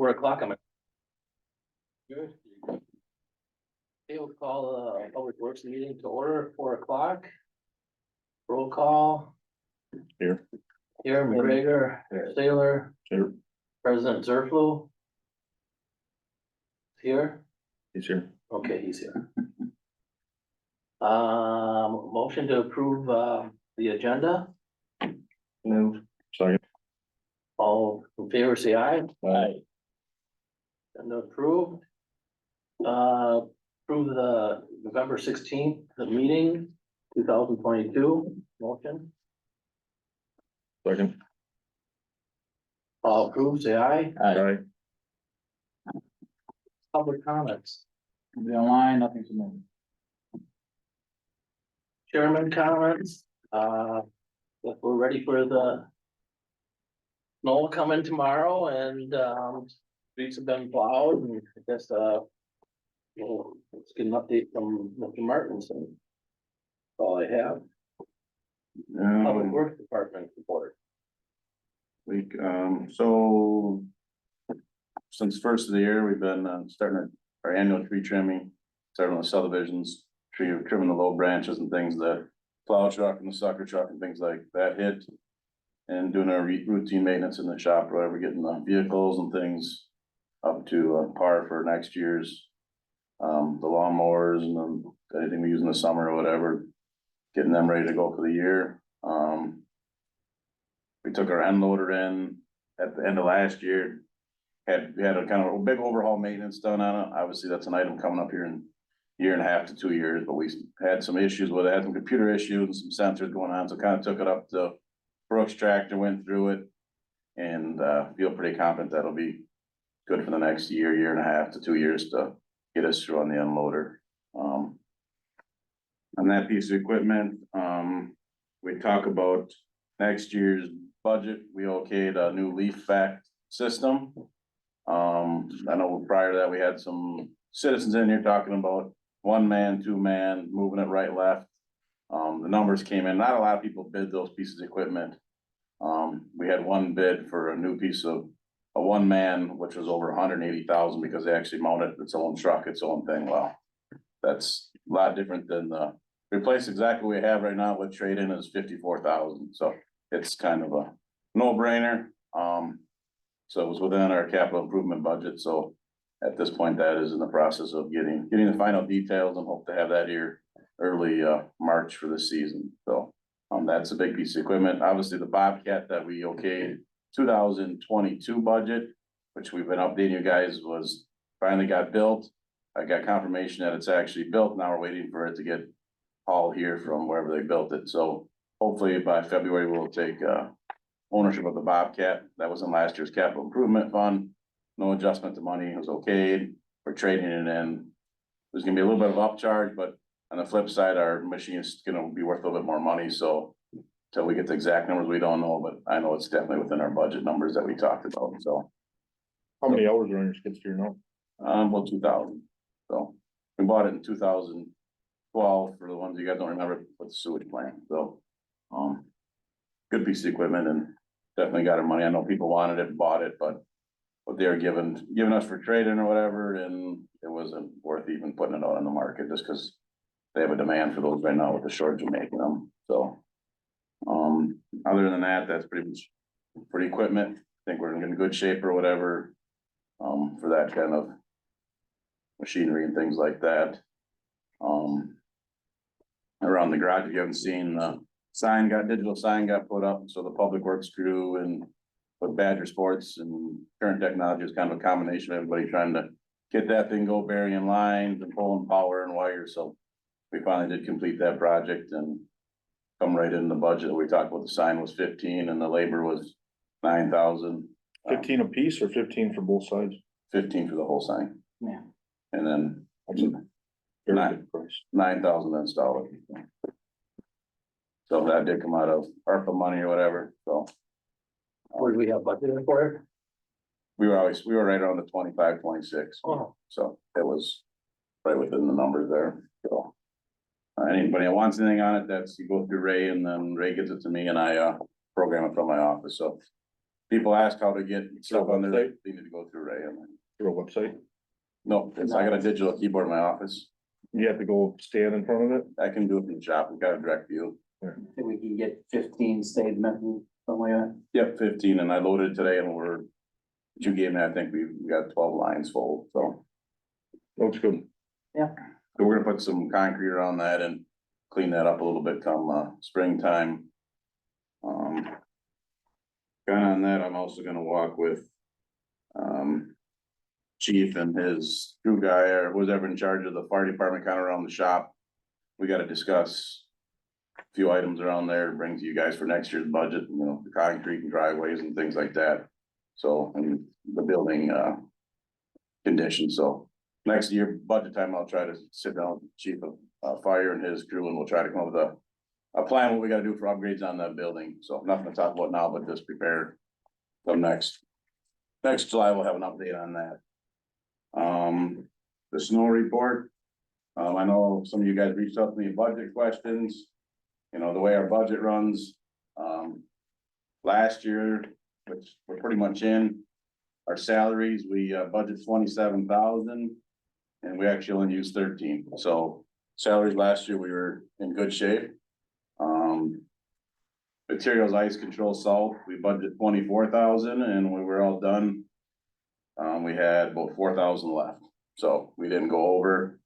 4 o'clock, I'm. Good. Okay, we'll call the Public Works meeting to order at 4 o'clock. Roll call. Here. Here, McGregor, Sailor, Here. President Zerflu. Here, He's here. okay, he's here. Motion to approve, the agenda, Move. Second. all in favor, say aye. Aye. And approved. Approve the November 16th, the meeting, 2022, motion. Second. All approved, say aye. Aye. Public comments, Be online, nothing to move. chairman comments, if we're ready for the snow coming tomorrow and, streets have been plowed and I guess, well, let's get an update from Mr. Martinson. That's all I have. Public Works Department report. So since first of the year, we've been starting our annual tree trimming, starting on the subdivisions, trimming the low branches and things that plow truck and the sucker truck and things like that hit. And doing our routine maintenance in the shop, or whatever, getting the vehicles and things up to par for next year's. The lawnmowers and then anything we use in the summer or whatever, getting them ready to go for the year. We took our end loader in at the end of last year. We had a kind of a big overhaul maintenance done on it. Obviously, that's an item coming up here in a year and a half to 2 years, but we had some issues with it, had some computer issues and some sensors going on, so kind of took it up to Brooks Tractor, went through it. And feel pretty confident that'll be good for the next year and a half to 2 years to get us through on the unloader. On that piece of equipment, we talk about next year's budget. We okayed a new leaf vac system. I know prior to that, we had some citizens in here talking about 1 man, 2 man, moving it right, left. The numbers came in, not a lot of people bid those pieces of equipment. We had 1 bid for a new piece of a 1 man, which was over 180,000 because they actually mounted its own truck, its own thing. Well, that's a lot different than the replace exactly what we have right now with trade-in is 54,000. So it's kind of a no-brainer. So it was within our capital improvement budget. So at this point, that is in the process of getting the final details and hope to have that here early March for this season. So that's a big piece of equipment. Obviously, the Bobcat that we okayed 2022 budget, which we've been updating you guys, was finally got built. I got confirmation that it's actually built. Now we're waiting for it to get hauled here from wherever they built it. So hopefully by February, we'll take ownership of the Bobcat. That was in last year's capital improvement fund. No adjustment to money. It was okayed. We're trading it in. There's gonna be a little bit of upcharge, but on the flip side, our machine is gonna be worth a little bit more money. So till we get the exact numbers, we don't know, but I know it's definitely within our budget numbers that we talked about. So How many hours are on your skid steer now? well, 2,000. So we bought it in 2012 for the ones you guys don't remember with the sewage plant. So good piece of equipment and definitely got our money. I know people wanted it, bought it, but what they were giving us for trading or whatever, and it wasn't worth even putting it out on the market just because they have a demand for those right now with the shortage of making them. So other than that, that's pretty much for the equipment. I think we're in good shape or whatever for that kind of machinery and things like that. Around the garage, if you haven't seen, digital sign got put up, so the public works crew and with Badger Sports and Current Technology is kind of a combination of everybody trying to get that thing go, burying lines and pulling power and wires. So we finally did complete that project and come right in the budget. We talked about the sign was 15 and the labor was 9,000. 15 a piece or 15 for both sides? 15 for the whole sign. Yeah. And then That's a very good price. 9,000 to install it. So that did come out of ARPA money or whatever. So What do we have budgeted for it? we were right around the 25, 26. Oh, So it was right within the numbers there. So anybody that wants anything on it, that's you go through Ray and then Ray gives it to me and I program it from my office. So people ask how to get stuff on their, website? they need to go through Ray. I'm like, Through a website? no, I got a digital keyboard in my office. You have to go stand in front of it? I can do it from the shop. We've got a direct view. I think we can get 15 state method, something like that. Yep, 15, and I loaded today and you gave me, I think we got 12 lines full, so. Looks good. So we're gonna put some concrete around that and clean that up a little bit come, springtime. Kinda on that, I'm also gonna walk with, chief and his crew guy or who's ever in charge of the fire department kinda around the shop. We gotta discuss a few items around there to bring to you guys for next year's budget, you know, the concrete and driveways and things like that. So, and the building, conditions, so next year, budget time, I'll try to sit down with the chief of fire and his crew, and we'll try to come up with a plan, what we gotta do for upgrades on that building, so nothing to talk about now, but just prepare. Come next July, we'll have an update on that. The snow report, I know some of you guys reached out to me, budget questions. You know, the way our budget runs, last year, which we're pretty much in. Our salaries, we budget 27,000. And we actually only used 13, so salaries last year, we were in good shape. Materials, ice control, salt, we budgeted 24,000 and we were all done. We had about 4,000 left, so we didn't go over.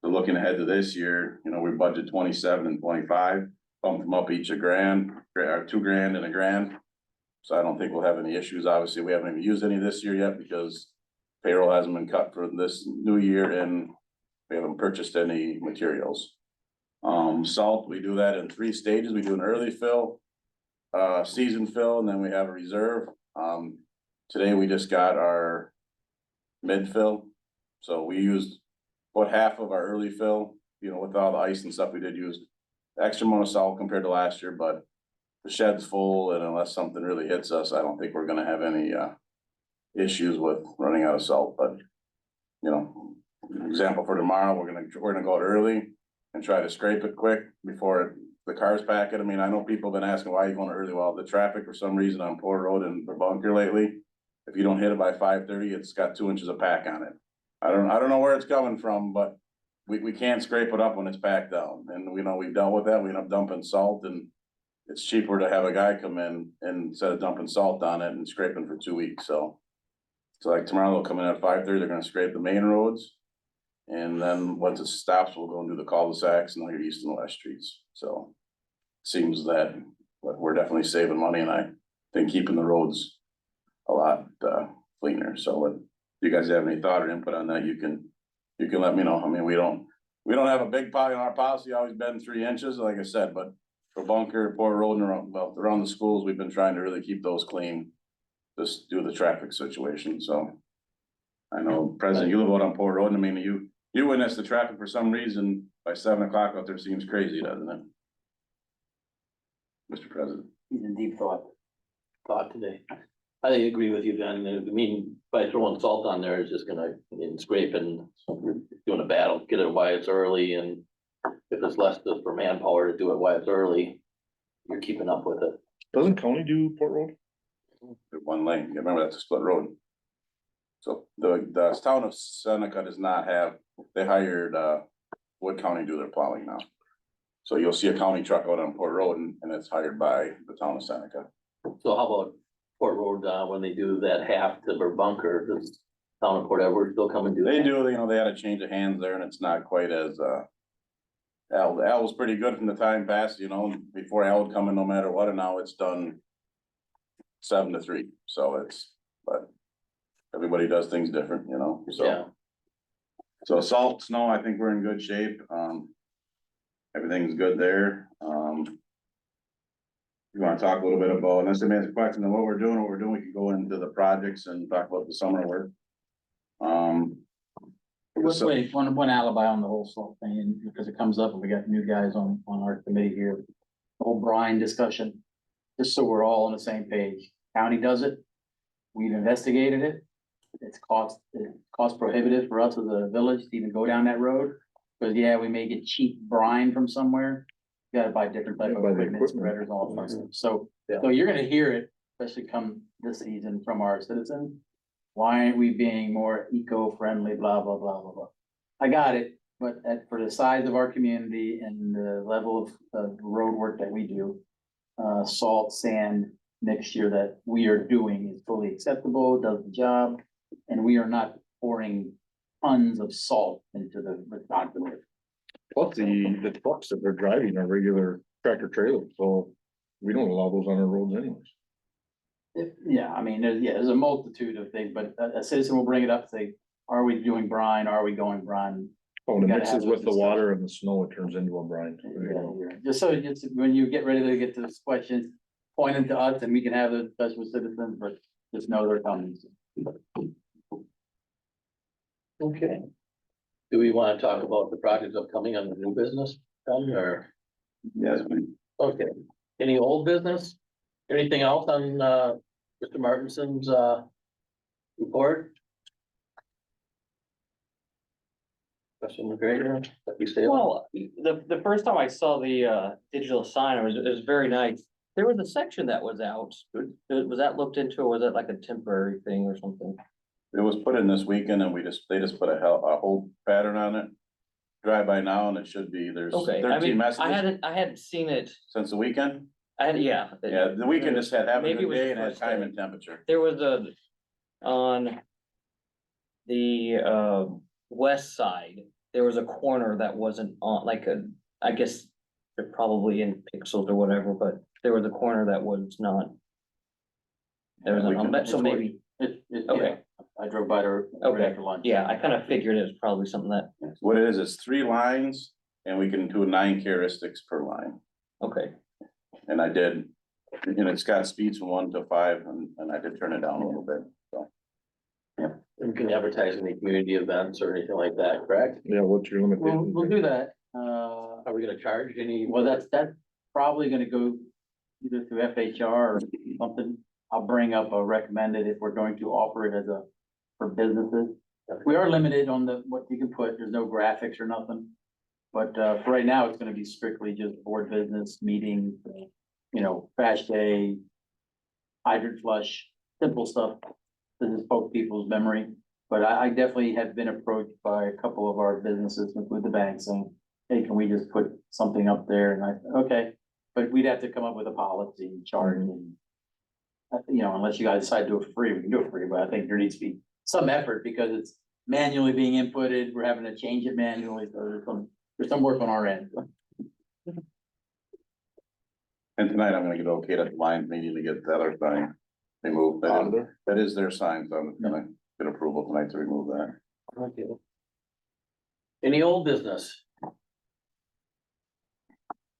So looking ahead to this year, you know, we budget 27 and 25, bumped them up each a grand, or $2,000 and $1,000. So I don't think we'll have any issues. Obviously, we haven't even used any this year yet because payroll hasn't been cut for this new year and we haven't purchased any materials. Salt, we do that in 3 stages. We do an early fill, season fill, and then we have a reserve. Today we just got our mid fill. So we used about half of our early fill, you know, with all the ice and stuff, we did use extra amount of salt compared to last year, but the shed's full, and unless something really hits us, I don't think we're gonna have any, issues with running out of salt, but, you know, example for tomorrow, we're gonna go out early and try to scrape it quick before the cars pack it. I mean, I know people have been asking, why are you going early? Well, the traffic for some reason on Port Road and Bunker lately, if you don't hit it by 5:30, it's got 2 inches of pack on it. I don't know where it's coming from, but we can't scrape it up when it's packed down, and we know we've dealt with that. We end up dumping salt, and it's cheaper to have a guy come in and instead of dumping salt on it and scraping for 2 weeks, so. So like tomorrow, they'll come in at 5:30, they're gonna scrape the main roads. And then once it stops, we'll go and do the cul-de-sacs and all your east and west streets, so. Seems that we're definitely saving money, and I think keeping the roads a lot, cleaner, so if you guys have any thought or input on that, you can let me know. I mean, we don't have a big pile in our policy, always been 3 inches, like I said, but. For Bunker, Port Road and around the schools, we've been trying to really keep those clean. Just due to the traffic situation, so. I know, President, you live out on Port Road, and I mean, you witness the traffic for some reason, by 7 o'clock out there seems crazy, doesn't it? Mr. President. He's in deep thought. today. I agree with you, Ben. I mean, by throwing salt on there, it's just gonna, and scraping, doing a battle, get it while it's early, and if it's less just for manpower to do it while it's early, you're keeping up with it. Doesn't county do Port Road? They're 1 lane, you remember that's a split road. So the town of Seneca does not have, they hired, Wood County to do their plowing now. So you'll see a county truck out on Port Road and it's hired by the town of Seneca. So how about Port Road, when they do that half to Bunker, does town of Port Edward still come and do that? They do, you know, they had a change of hands there and it's not quite as, Al was pretty good from the time past, you know, before Al would come in no matter what, and now it's done 7 to 3, so it's, but everybody does things different, you know, so. Yeah. So salt, snow, I think we're in good shape, everything's good there, you wanna talk a little bit about, unless somebody has a question on what we're doing, we can go into the projects and talk about the summer work. Wait, one alibi on the whole salt thing, and because it comes up and we got new guys on our committee here. The whole brine discussion, just so we're all on the same page. County does it. We've investigated it. It's cost prohibitive for us as a village to even go down that road. Because yeah, we may get cheap brine from somewhere. You gotta buy different type of Buy the equipment, equipment. spreaders, all that stuff. So, Yeah. so you're gonna hear it, especially come this season from our citizens. Why aren't we being more eco-friendly, blah, blah, blah, blah, blah. I got it, but for the size of our community and the level of road work that we do, salt, sand, mixture that we are doing is fully acceptable, does the job, and we are not pouring tons of salt into the Wisconsin River. Plus the trucks that they're driving are regular tractor trailers, so we don't allow those on our roads anyways. Yeah, I mean, there's a multitude of things, but a citizen will bring it up, say, are we doing brine, are we going brine? Oh, and We it gotta mixes have with those the discussions. water and the snow, it turns into a brine. Yeah. Just so it's, when you get ready to get to this questions, point them to us and we can have a discussion with citizens, but just know they're coming. Okay. Do we wanna talk about the projects upcoming on the new business, or, Yes, okay, any old business? Anything else on, Mr. Martinson's, report? Question McGregor, that you say? Well, the first time I saw the digital sign, it was very nice. There was a section that was out. Was that looked into, or was that like a temporary thing or something? it was put in this weekend and they just put a whole pattern on it. Drive by now and it should be, there's Okay, I 13 mean, messages I hadn't seen it. since the weekend. Yeah. Yeah, the weekend just had have a Maybe it good was day the and had first time day. and temperature. There was on the west side, there was a corner that wasn't on, like I guess they're probably in pixels or whatever, but there was a corner that was not. There was Yeah, we an, can- so maybe, Okay. I drove by there right Okay. after lunch. yeah, I kind of figured it was probably something that, What it is, it's 3 lines and we can do 9 characteristics per line. okay. And I did, and it's got speeds from 1 to 5 and I did turn it down a little bit, so. You can advertise any community events or anything like that, correct? Yeah, what's your limitation? We'll do that. Are we gonna charge any? Well, that's probably gonna go either through FHR or something. I'll bring up a recommended if we're going to offer it for businesses. We are limited on what you can put. There's no graphics or nothing. But, for right now, it's gonna be strictly just board business, meetings, trash day, hydrant flush, simple stuff. This is poke people's memory. But I definitely have been approached by a couple of our businesses with the bank saying, hey, can we just put something up there? And okay, but we'd have to come up with a policy and charge and. Unless you guys decide to do it for free, we can do it for free, but I think there needs to be some effort because it's manually being inputted. We're having to change it manually, so there's some work on our end. And tonight I'm gonna get okay at the line meeting to get the other sign removed. Out of there? That is their sign, so I'm gonna get approval tonight to remove that. Okay. Any old business?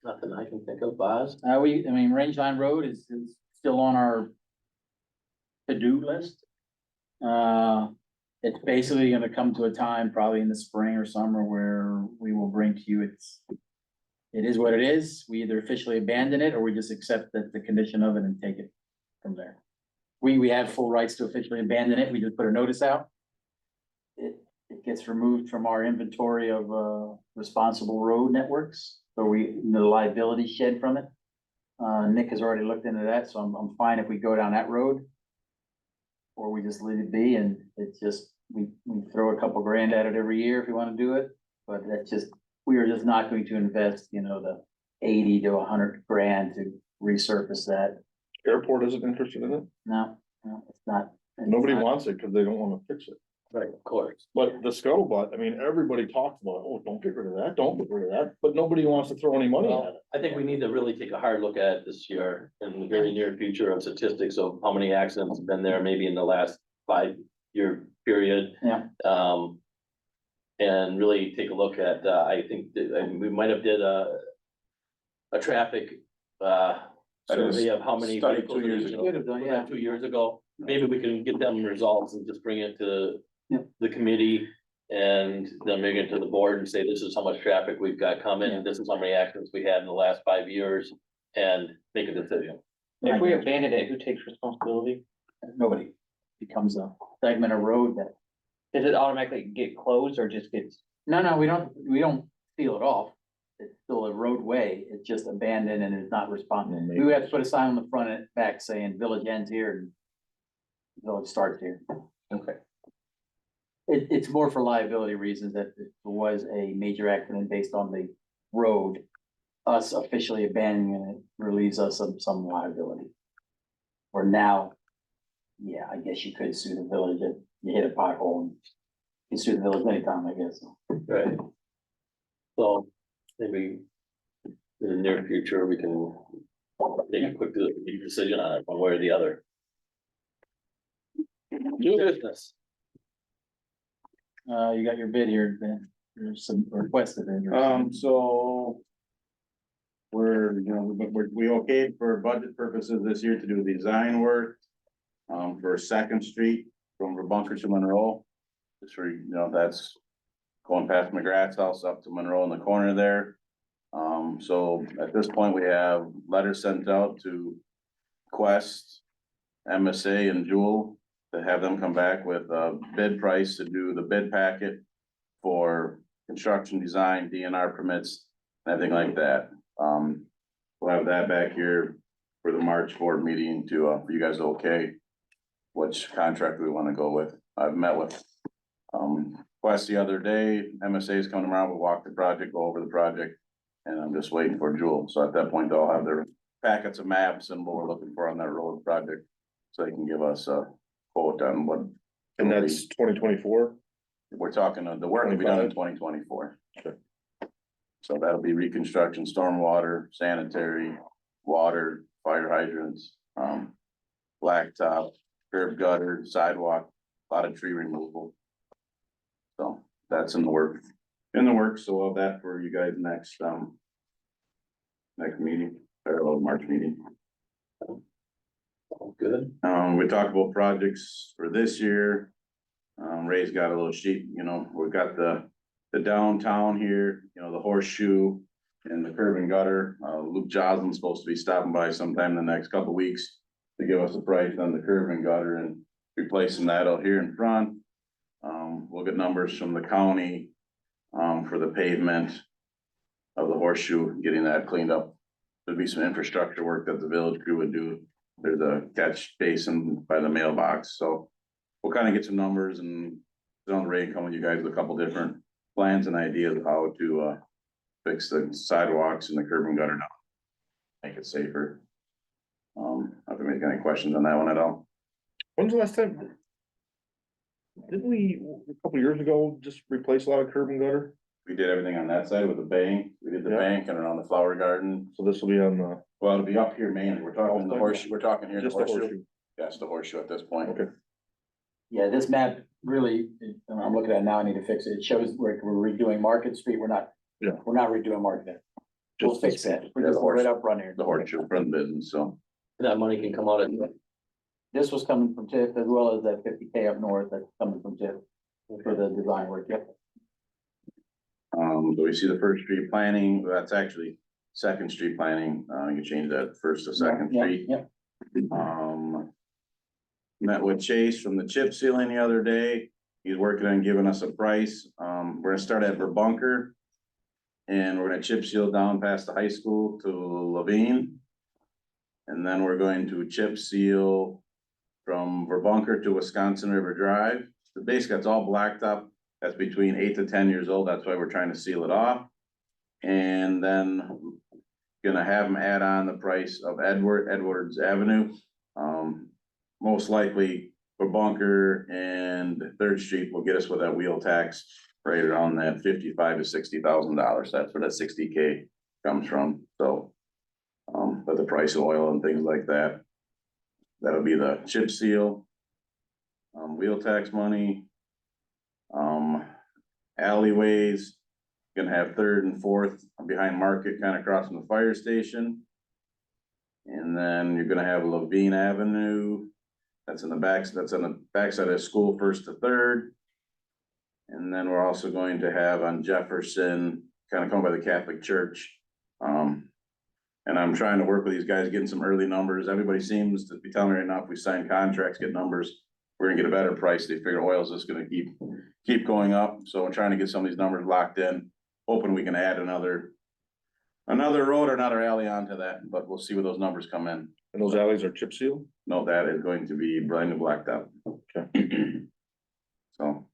Nothing I can think of, Boz? Range Line Road is still on our to-do list. It's basically gonna come to a time, probably in the spring or summer, where we will bring to you, it is what it is. We either officially abandon it or we just accept that the condition of it and take it from there. We have full rights to officially abandon it. We just put a notice out. It gets removed from our inventory of responsible road networks, so the liability shed from it. Nick has already looked into that, so I'm fine if we go down that road. Or we just leave it be and it's just, we throw a couple grand at it every year if we wanna do it, but we are just not going to invest, the 80 to 100 grand to resurface that. Airport isn't interested in it? No, it's not. Nobody wants it because they don't wanna fix it. Right, of course. But the scuttlebutt, everybody talks about, oh, don't get rid of that, don't get rid of that, but nobody wants to throw any money at Well, it. I think we need to really take a hard look at it this year in the very near future of statistics of how many accidents have been there, maybe in the last 5-year period. Yeah. And really take a look at, I think that we might have did a traffic, survey of how many Study vehicles. 2 years you know, ago. Could have done, yeah. 2 years ago. Maybe we can get them results and just bring it to Yeah. the committee and then bring it to the board and say, this is how much traffic we've got coming, Yeah. this is how many accidents we had in the last 5 years, and make a decision. If we abandon it, who takes responsibility? Nobody becomes a segment of road that, Does it automatically get closed or just gets? no, we don't seal it off. it's still a roadway, it's just abandoned and it's not responding. Well, We would have to put a sign on the front and back saying village ends here and village starts here. Okay. It's more for liability reasons that it was a major accident based on the road. Us officially abandoning it relieves us of some liability. Or now, yeah, I guess you could sue the village if you hit a pothole and you sue the village anytime, I guess. Right. So maybe in the near future, we can make a quick decision on it, one way or the other. New business. You got your bid here, Ben. There's some requested. So. We're, you know, we okayed for budget purposes this year to do design work. For Second Street from Bunker to Monroe. Just for, you know, that's going past McGrath's house up to Monroe in the corner there. So at this point, we have letters sent out to Quest, MSA and Jewel to have them come back with a bid price to do the bid packet for construction design, DNR permits, everything like that. We'll have that back here for the March board meeting to, for you guys to okay which contract we want to go with. I've met with, Quest the other day, MSA is coming around, we'll walk the project, go over the project, and I'm just waiting for Jewel. So at that point, they'll have their packets of maps and what we're looking for on that road project. So they can give us a quote on what. And that's 2024. We're talking, the work will be done in 2024. Okay. So that'll be reconstruction, stormwater, sanitary, water, fire hydrants, blacktop, curb gutter, sidewalk, a lot of tree removal. So that's in the works, so we'll have that for you guys next meeting, or March meeting. Good. We talked about projects for this year. Ray's got a little sheet, you know, we've got the downtown here, you know, the horseshoe and the curb and gutter. Luke Joslin's supposed to be stopping by sometime in the next couple weeks to give us a price on the curb and gutter and replacing that out here in front. We'll get numbers from the county, for the pavement of the horseshoe, getting that cleaned up. There'd be some infrastructure work that the village crew would do. There's a catch basin by the mailbox, so we'll kind of get some numbers and on the rate, come with you guys with a couple different plans and ideas of how to fix the sidewalks and the curb and gutter now. Make it safer. If anybody got any questions on that one at all? When's the last time? Didn't we, a couple years ago, just replace a lot of curb and gutter? We did everything on that side with the bank. We did the Yeah. bank and around the flower garden. So this will be on the, Well, it'll be up here mainly. We're talking the Okay. horseshoe, we're talking here the just the horseshoe. horseshoe. Yes, the horseshoe at this point. Okay. Yeah, this map really, and I'm looking at it now, I need to fix it. It shows we're redoing Market Street. We're not. Yeah. We're not redoing Market. We'll Just fix this- that. We're yeah, just the horse- right up front here. The horseshoe from the business, so. That money can come out of. This was coming from TIF as well as that 50K up north that's coming from TIF for the design work. Yep. Do we see the First Street planning? That's actually Second Street planning. You can change that first to Second Yeah, Street. yeah. Met with Chase from the chip sealing the other day. He's working on giving us a price. We're gonna start at Verbunker. And we're gonna chip seal down past the high school to Levine. And then we're going to chip seal from Verbunker to Wisconsin River Drive. So basically, it's all blacktop. That's between 8 to 10 years old. That's why we're trying to seal it off. And then gonna have them add on the price of Edwards Avenue. Most likely for Bunker and Third Street will get us with that wheel tax right around that $55,000 to $60,000. That's where that 60K comes from, so. But the price of oil and things like that. That'll be the chip seal. Wheel tax money. Alleyways. Gonna have Third and Fourth behind Market, kind of across from the fire station. And then you're gonna have Levine Avenue. That's on the backside of school, First to Third. And then we're also going to have on Jefferson, kind of come by the Catholic Church. And I'm trying to work with these guys, getting some early numbers. Everybody seems to be telling me right now, if we sign contracts, get numbers, we're gonna get a better price. They figure oil is just gonna keep going up. So we're trying to get some of these numbers locked in, hoping we can add another another road or another alley onto that, but we'll see where those numbers come in. And those alleys are chip seal? No, that is going to be brand new blacktop. Okay. So.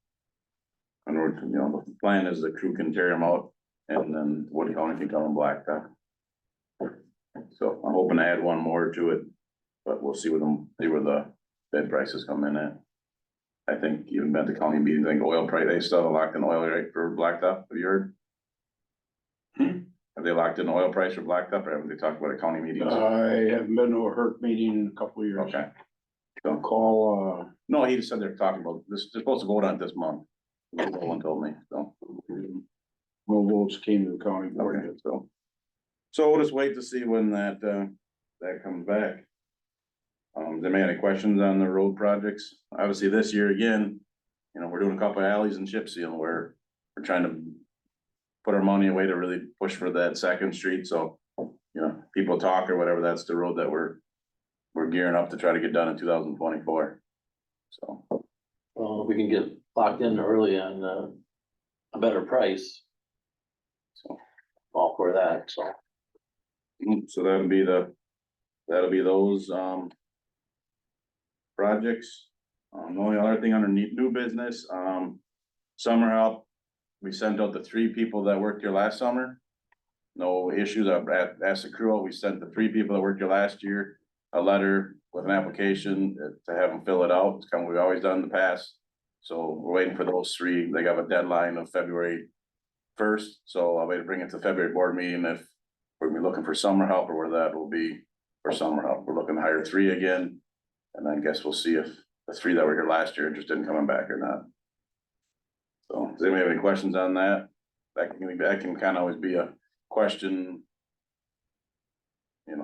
In order to, the plan is the crew can tear them out and then Wood County can come and blacktop. So I'm hoping to add one more to it, but we'll see where the bid prices come in at. I think even at the county meeting, I think oil price, they still locked in oil rate for blacktop, have you heard? Have they locked in oil price for blacktop or haven't they talked about a county meeting? I haven't been to a HERC meeting in a couple of years. Okay, Don't call, no, he just said they're talking about this, they're supposed to vote on it this month. No one told me, so. no votes came to the county board. Okay, so we'll just wait to see when that comes back. Does anybody have any questions on the road projects? Obviously, this year again, we're doing a couple of alleys and chip seal where we're trying to put our money away to really push for that Second Street, so, people talk or whatever, that's the road that we're gearing up to try to get done in 2024. So, Well, we can get locked in early on, a better price. So. All for that, so. so that'll be those, projects. The only other thing underneath new business, summer help. We sent out the 3 people that worked here last summer. No issues. I've asked the crew, we sent the 3 people that worked here last year a letter with an application to have them fill it out. It's kind of what we've always done in the past. So we're waiting for those 3. They got a deadline of February 1st, so I'll wait to bring it to February board meeting if we're gonna be looking for summer help or where that will be for summer help. We're looking to hire 3 again. And I guess we'll see if the 3 that were here last year interested in coming back or not. So, does anybody have any questions on that? That can kind of always be a question.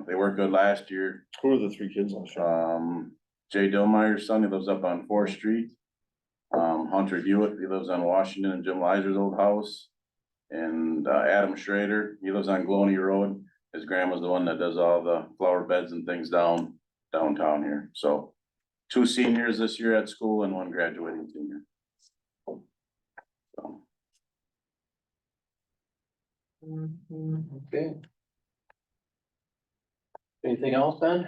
They worked good last year. Who are the 3 kids last year? Jay Dillmeyer's son, he lives up on 4th Street. Hunter Hewitt, he lives on Washington and Jim Liser's old house. And Adam Schrader, he lives on Gloney Road. His grandma's the one that does all the flower beds and things downtown here. So 2 seniors this year at school and 1 graduating senior. So, Okay. Anything else, Ben?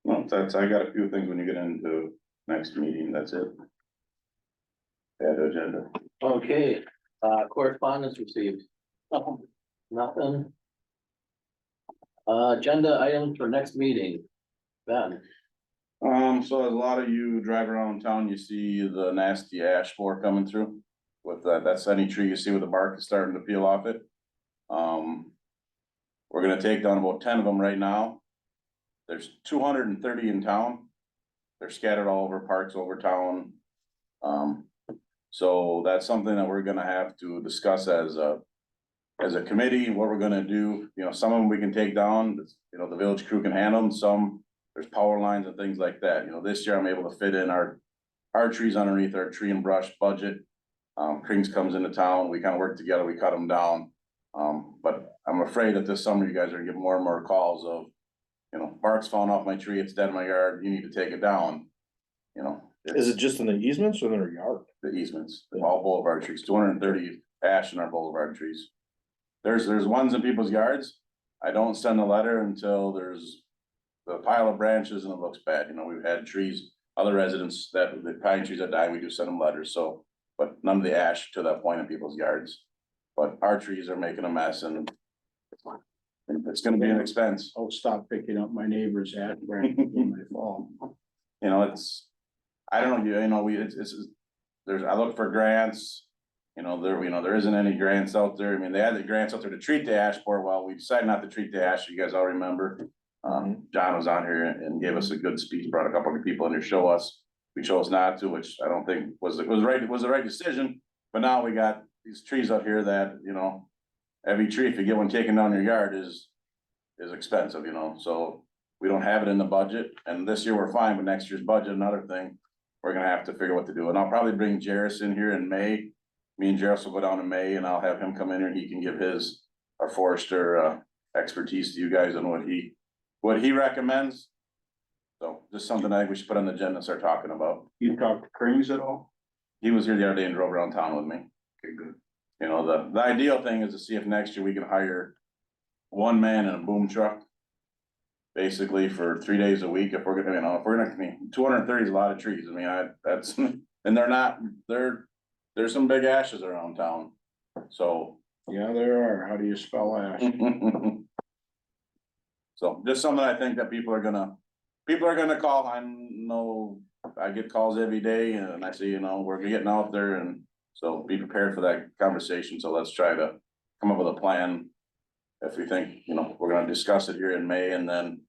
well, I got a few things when you get into next meeting, that's it. Add agenda. Okay, correspondence received. Nothing. Agenda items for next meeting. Ben, So as a lot of you drive around town, you see the nasty ash borer coming through. With that's any tree you see with the bark is starting to peel off it. We're gonna take down about 10 of them right now. There's 230 in town. They're scattered all over parks over town. So that's something that we're gonna have to discuss as a committee, what we're gonna do. Some of them we can take down, the village crew can handle them, some there's power lines and things like that. This year I'm able to fit in our trees underneath our tree and brush budget. Krings comes into town, we kind of work together, we cut them down. But I'm afraid that this summer you guys are gonna get more and more calls of, bark's falling off my tree, it's dead in my yard, you need to take it down. Is it just in the easements or in their yard? The easements, all boulevard trees, 230 ash in our boulevard trees. There's ones in people's yards. I don't send a letter until there's the pile of branches and it looks bad. We've had trees, other residents that the pine trees that die, we do send them letters, so, but none of the ash to that point in people's yards. But our trees are making a mess and it's gonna be an expense. I'll stop picking up my neighbor's ash branches when they fall. I don't know, I look for grants. There isn't any grants out there. I mean, they had the grants out there to treat the ash borer. Well, we decided not to treat the ash. You guys all remember. John was on here and gave us a good speech, brought a couple of people in to show us. We chose not to, which I don't think was the right decision. But now we got these trees up here that, every tree, if you get one taken down your yard is expensive, so we don't have it in the budget. And this year we're fine, but next year's budget, another thing, we're gonna have to figure what to do. And I'll probably bring Jairus in here in May. Me and Jairus will go down in May and I'll have him come in here and he can give our forester, expertise to you guys on what he recommends. So just something I think we should put on the agenda and start talking about. You talk to Krings at all? He was here the other day and drove around town with me. Okay, good. The ideal thing is to see if next year we can hire one man in a boom truck. Basically for 3 days a week, if we're gonna, if we're gonna, 230 is a lot of trees, I mean, that's, and they're not, there's some big ashes around town, so. Yeah, there are. How do you spell ash? So just something I think that people are gonna call. I know I get calls every day and I say, we're getting out there, and so be prepared for that conversation. So let's try to come up with a plan. If we think, we're gonna discuss it here in May, and then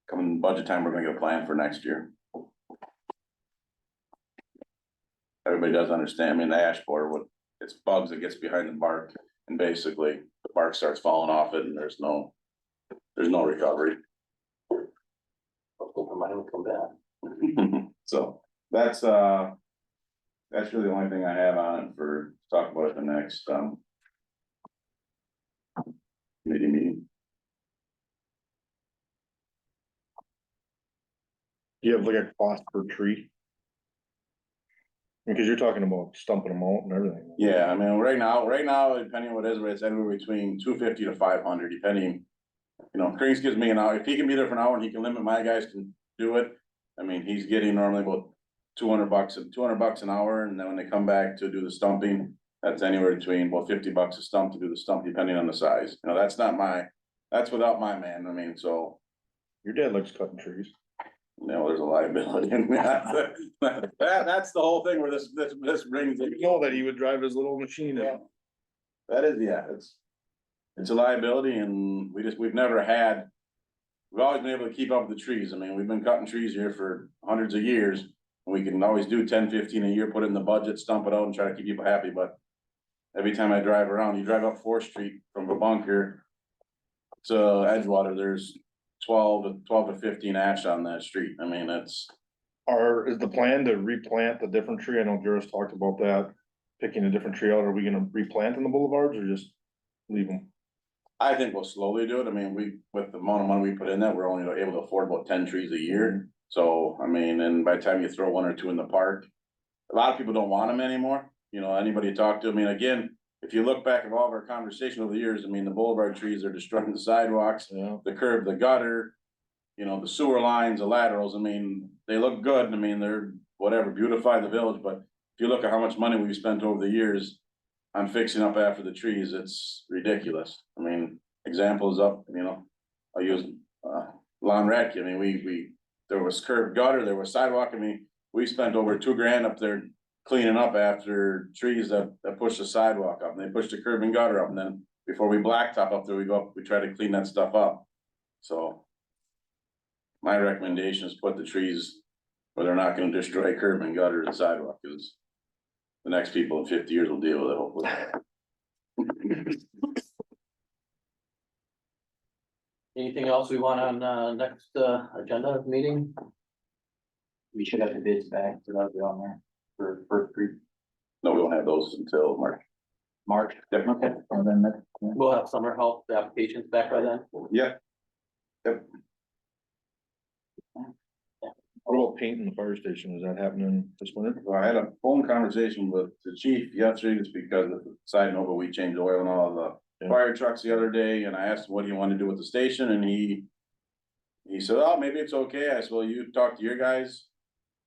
come budget time, we're gonna get a plan for next year. Everybody does understand. I mean, the ash borer, it's bugs that gets behind the bark, and basically the bark starts falling off it, and there's no recovery. Hopefully mine will come back. So that's really the only thing I have on it for talk about at the next committee meeting. Do you have like a cost per tree? Because you're talking about stumping them out and everything. Yeah, I mean, right now, depending on what it is, it's anywhere between 250 to 500, depending. Krings gives me an hour. If he can be there for an hour and he can limit, my guys can do it. I mean, he's getting normally about $200 an hour, and then when they come back to do the stumping, that's anywhere between about $50 a stump to do the stump, depending on the size. That's without my man. I mean, so. Your dad likes cutting trees. There's a liability in that. That's the whole thing where this brings it. You know that he would drive his little machine in. That is, yeah, it's a liability, and we've never had. We've always been able to keep up with the trees. I mean, we've been cutting trees here for hundreds of years. And we can always do 10, 15 a year, put it in the budget, stump it out, and try to keep people happy, but. Every time I drive around, you drive up 4th Street from a bunker to Edgewater, there's 12 to 15 ash on that street. I mean, is the plan to replant a different tree? I know Garris talked about that, picking a different tree out. Are we gonna replant in the boulevards or just leave them? I think we'll slowly do it. I mean, with the amount of money we put in that, we're only able to afford about 10 trees a year. So, I mean, and by the time you throw 1 or 2 in the park, a lot of people don't want them anymore. Anybody you talk to, I mean, again, if you look back at all of our conversation over the years, I mean, the boulevard trees are destroying the sidewalks, Yeah. the curb, the gutter, the sewer lines, the laterals. I mean, they look good. I mean, they're whatever, beautify the village, but if you look at how much money we've spent over the years on fixing up after the trees, it's ridiculous. I mean, examples up, I'll use Lon Radke. I mean, there was curb gutter, there was sidewalk. I mean, we spent over $2,000 up there cleaning up after trees that pushed the sidewalk up, and they pushed the curb and gutter up, and then before we blacktop up there, we try to clean that stuff up. So my recommendation is put the trees where they're not gonna destroy curb and gutter and sidewalk, because the next people in 50 years will deal with it, hopefully. Anything else we want on next agenda meeting? We should have the bids back, so that'll be on there for No, we won't have those until March. March. Yep. Okay, well then, We'll have summer help applications back by then. Yep. What about painting the fire station? Is that happening this winter? Well, I had a phone conversation with the chief yesterday, just because of the side note, but we changed oil in all the Yeah. fire trucks the other day, and I asked him what do you want to do with the station, and he said, oh, maybe it's okay. I said, well, you talk to your guys,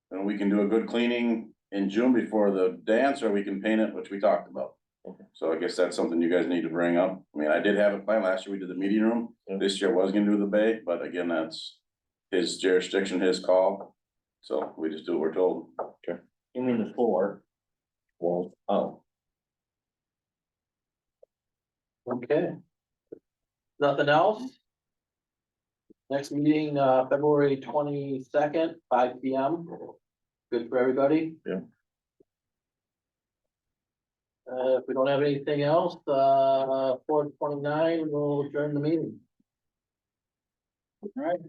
and we can do a good cleaning in June before the dance, or we can paint it, which we talked about. Okay. So I guess that's something you guys need to bring up. I mean, I did have it planned last year. We did the meeting room. Yeah. This year I was gonna do the bay, but again, that's his jurisdiction, his call. So we just do what we're told. You mean the floor? Well, Oh, Okay. Nothing else? Next meeting, February 22nd, 5 PM. Good for everybody? Yeah. If we don't have anything else, 4:29, we'll adjourn the meeting. all right.